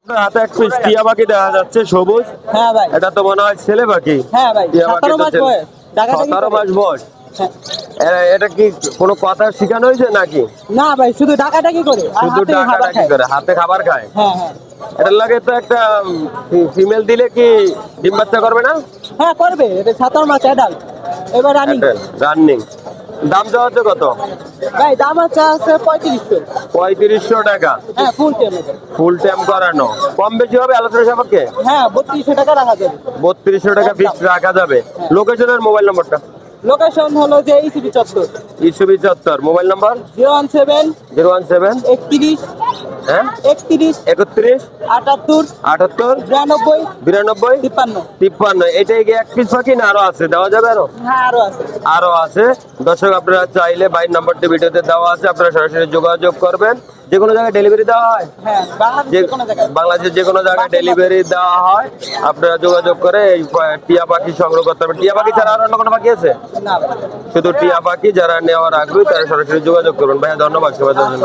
হাতে এক পিস টিয়া পাখি দেখা যাচ্ছে সবুজ। হ্যাঁ ভাই। এটা তো মনে হয় ছেলে পাখি। হ্যাঁ ভাই, টিয়া 17 মাস পাখি বয়স। 17 মাস বয়স। হ্যাঁ। এটা কি কোনো কথা শেখানো হয়েছে নাকি? না ভাই, শুধু ডাকাডাকি করে আর শুধু হাতে খাবার ডাকাডাকি খায়। করে হাতে খাবার খায়। হ্যাঁ হ্যাঁ। এটার লাগে তো একটা ফিমেল দিলে কি ডিম বাচ্চা করবে না? হ্যাঁ করবে, এটা 17 মাস অ্যাডাল্ট। এবার রানিং। রানিং। দাম দেওয়া হচ্ছে কত? ভাই দাম আছে 3500। 3500 টাকা। হ্যাঁ ফুল টেম। ফুল টাইম করানো, কম বেশি হবে আলোচনা সাপেক্ষে। হ্যাঁ 3200 টাকা রাখা যাবে। 3200 টাকা ফিক্স রাখা যাবে। লোকেশনের মোবাইল নাম্বারটা? লোকেশন হলো যে ইসিবি চত্বর। ইসুবি চত্বর। মোবাইল নাম্বার 017 017 31 হ্যাঁ 31 31 78 78 92 92 53। 53। এটাই কি এক পিস পাখি না আরো আছে? দেওয়া যাবে আরো? হ্যাঁ আরো আছে। আরো আছে। দর্শক আপনারা চাইলে বাইর নাম্বারটি ভিডিওতে দেওয়া আছে, আপনারা সরাসরি যোগাযোগ করবেন। যে কোনো জায়গায় ডেলিভারি দেওয়া হয়? হ্যাঁ বাংলাদেশের যে কোনো জায়গায় ডেলিভারি দেওয়া হয়। আপনারা যোগাযোগ করে এই টিয়া পাখি সংগ্রহ করতে পারবেন। টিয়া পাখি ছাড়া আর অন্য কোনো পাখি আছে? না। শুধু টিয়া পাখি। যারা নেওয়ার আগ্রহী তারা সরাসরি যোগাযোগ করবেন। ভাইয়া ধন্যবাদ সেবার জন্য।